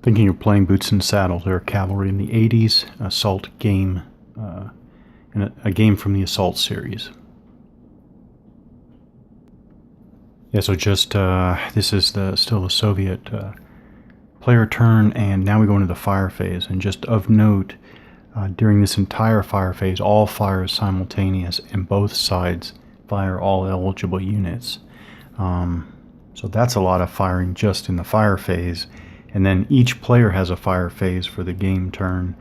Thinking of playing Boots and Saddle. They're a cavalry in the 80s assault game, and a game from the Assault series. Yeah, so just this is still the Soviet player turn, and now we go into the fire phase. And just of note, during this entire fire phase, all fire is simultaneous, and both sides fire all eligible units. So that's a lot of firing just in the fire phase. And then each player has a fire phase for the game turn.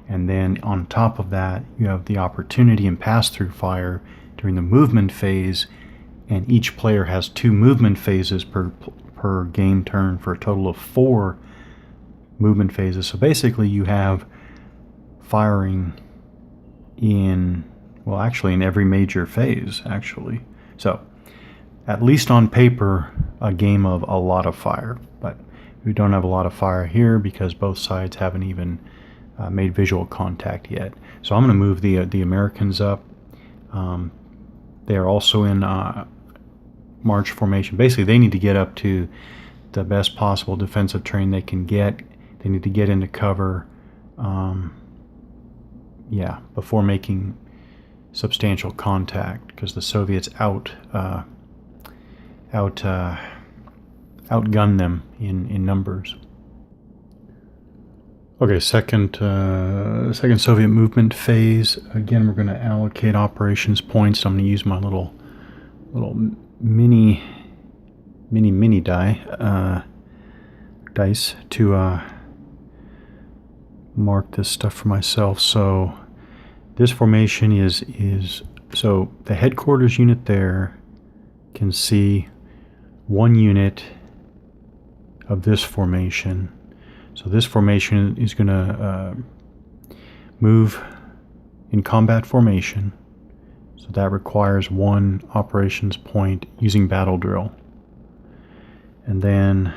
And then on top of that, you have the opportunity and pass-through fire during the movement phase. And each player has 2 movement phases per game turn for a total of 4 movement phases. So basically you have firing in, well, actually in every major phase, actually. So at least on paper, a game of a lot of fire. But we don't have a lot of fire here because both sides haven't even made visual contact yet. So I'm going to move the Americans up. They are also in march formation. Basically, they need to get up to the best possible defensive terrain they can get. They need to get into cover, before making substantial contact, because the Soviets outgun them in numbers. Okay, second Soviet movement phase. Again, we're going to allocate operations points. I'm going to use my little mini dice to mark this stuff for myself. So this formation is so the headquarters unit there can see 1 unit of this formation. So this formation is going to move in combat formation. So that requires 1 operations point using battle drill. And then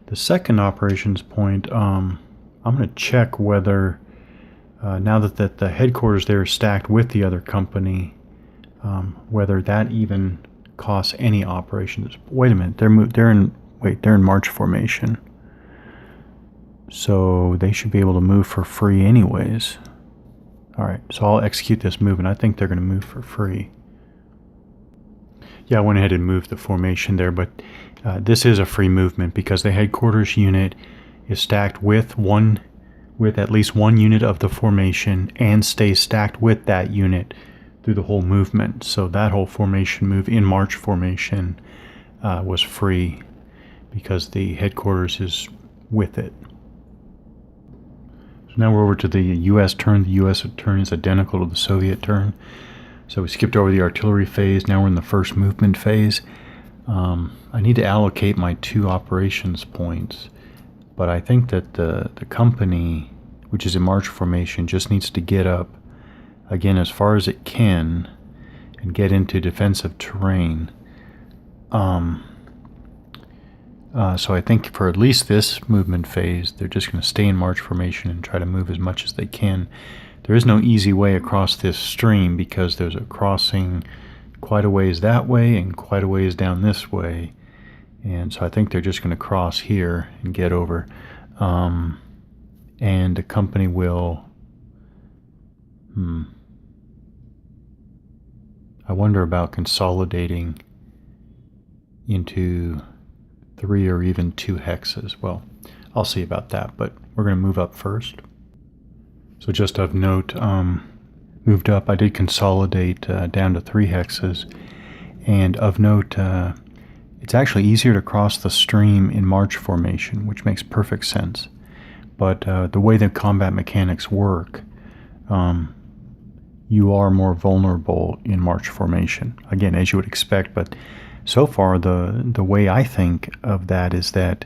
the second operations point, I'm going to check whether, now that the headquarters there is stacked with the other company, whether that even costs any operations. Wait a minute, they're in march formation. So they should be able to move for free anyways. Alright, so I'll execute this move, and I think they're going to move for free. Yeah, I went ahead and moved the formation there, but this is a free movement because the headquarters unit is stacked with at least 1 unit of the formation and stays stacked with that unit through the whole movement. So that whole formation move in march formation was free because the headquarters is with it. So now we're over to the U.S. turn. The U.S. turn is identical to the Soviet turn. So we skipped over the artillery phase. Now we're in the first movement phase. I need to allocate my 2 operations points, but I think that the company, which is in march formation, just needs to get up again as far as it can and get into defensive terrain. So I think for at least this movement phase, they're just going to stay in march formation and try to move as much as they can. There is no easy way across this stream because there's a crossing quite a ways that way and quite a ways down this way. And so I think they're just going to cross here and get over. And the company will... I wonder about consolidating into 3 or even 2 hexes. Well, I'll see about that, but we're going to move up first. So just of note, moved up, I did consolidate down to 3 hexes. And of note, it's actually easier to cross the stream in march formation, which makes perfect sense. But the way the combat mechanics work, you are more vulnerable in march formation. Again, as you would expect, but so far the way I think of that is that,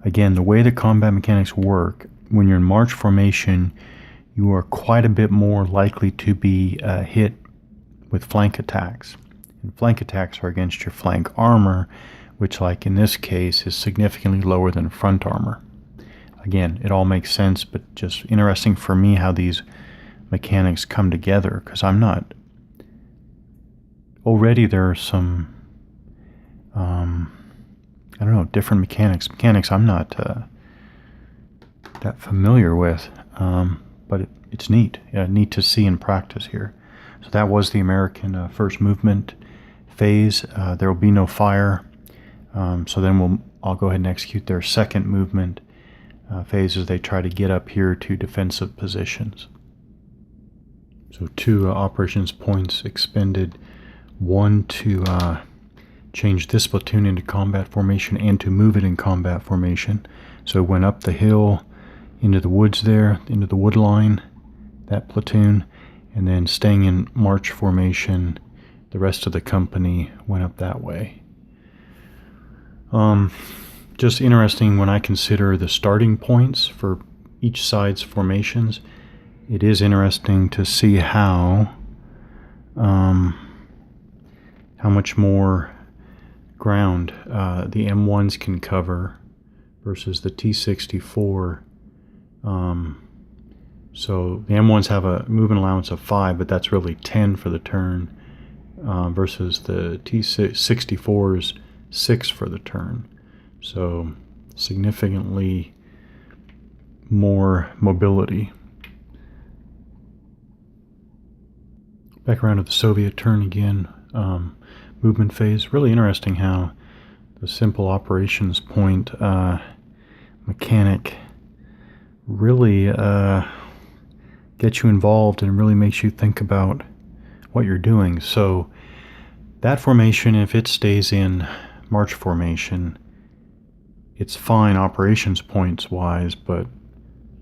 again, the way the combat mechanics work, when you're in march formation, you are quite a bit more likely to be hit with flank attacks. And flank attacks are against your flank armor, which, like in this case, is significantly lower than front armor. Again, it all makes sense, but just interesting for me how these mechanics come together, because I'm not... Already there are some, I don't know, different mechanics I'm not that familiar with, but it's neat. Neat to see in practice here. So that was the American first movement phase. There will be no fire. So then I'll go ahead and execute their second movement phase as they try to get up here to defensive positions. So 2 operations points expended, 1 to change this platoon into combat formation and to move it in combat formation. So it went up the hill into the woods there, into the wood line, that platoon, and then staying in march formation, the rest of the company went up that way. Just interesting when I consider the starting points for each side's formations. It is interesting to see how much more ground the M1s can cover versus the T-64. So the M1s have a movement allowance of 5, but that's really 10 for the turn, versus the T-64's 6 for the turn. So significantly more mobility. Back around to the Soviet turn again, movement phase. Really interesting how the simple operations point mechanic really gets you involved and really makes you think about what you're doing. So that formation, if it stays in march formation, it's fine operations points wise, but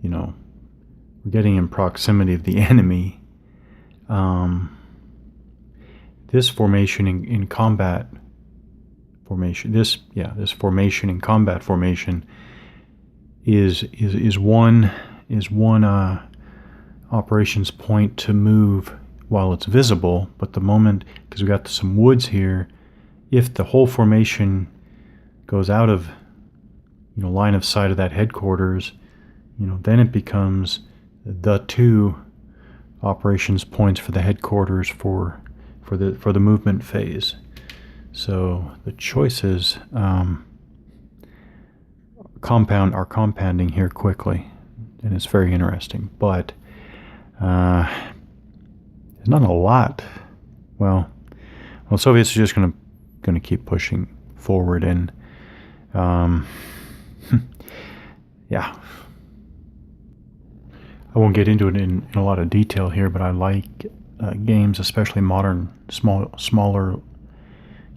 we're getting in proximity of the enemy. This formation in combat formation, this formation in combat formation is one operations point to move while it's visible, but the moment, because we've got some woods here, if the whole formation goes out of line of sight of that headquarters, then it becomes the 2 operations points for the headquarters for the movement phase. So the choices are compounding here quickly, and it's very interesting. But there's not a lot. Well, Soviets are just going to keep pushing forward, and yeah. I won't get into it in a lot of detail here, but I like games, especially modern, smaller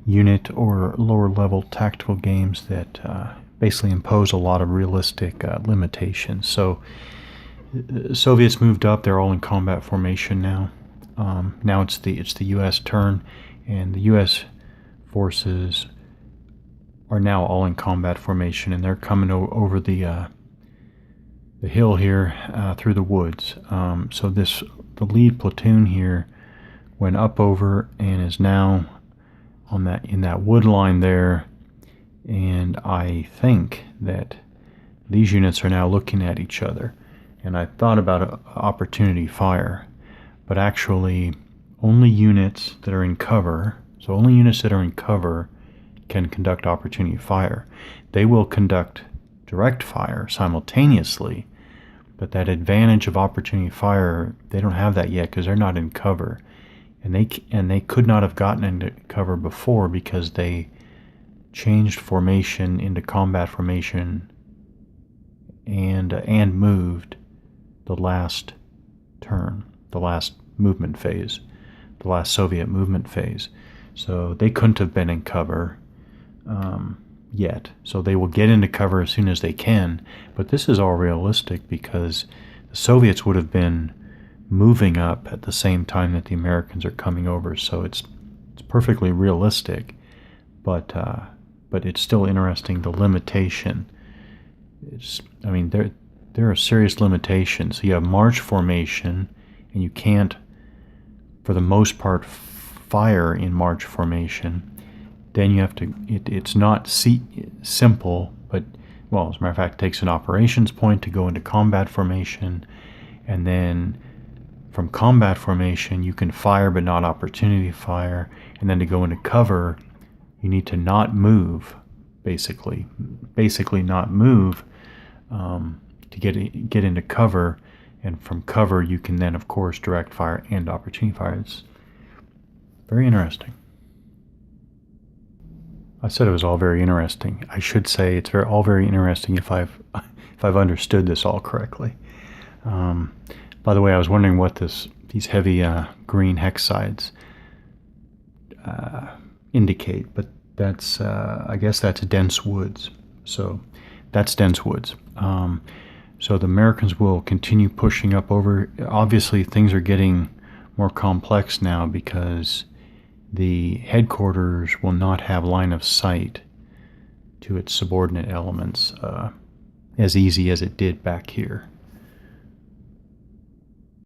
unit or lower level tactical games that basically impose a lot of realistic limitations. So Soviets moved up; they're all in combat formation now. Now it's the U.S. turn, and the U.S. forces are now all in combat formation, and they're coming over the hill here through the woods. So the lead platoon here went up over and is now in that wood line there, and I think that these units are now looking at each other. And I thought about opportunity fire, but actually only units that are in cover, so only units that are in cover can conduct opportunity fire. They will conduct direct fire simultaneously, but that advantage of opportunity fire, they don't have that yet because they're not in cover, and they could not have gotten into cover before because they changed formation into combat formation and moved the last turn, the last movement phase, the last Soviet movement phase. So they couldn't have been in cover yet. So they will get into cover as soon as they can. But this is all realistic because the Soviets would have been moving up at the same time that the Americans are coming over. So it's perfectly realistic. But it's still interesting, the limitation. There are serious limitations. So you have march formation, and you can't, for the most part, fire in march formation. Then you have to, it's not simple, but, well, as a matter of fact, it takes an operations point to go into combat formation, and then from combat formation, you can fire but not opportunity fire, and then to go into cover, you need to not move, basically not move, to get into cover, and from cover you can then, of course, direct fire and opportunity fire. It's very interesting. I said it was all very interesting. I should say it's all very interesting if I've understood this all correctly. By the way, I was wondering what these heavy green hex sides indicate, but that's I guess that's dense woods. So that's dense woods. So the Americans will continue pushing up over. Obviously, things are getting more complex now because the headquarters will not have line of sight to its subordinate elements as easy as it did back here.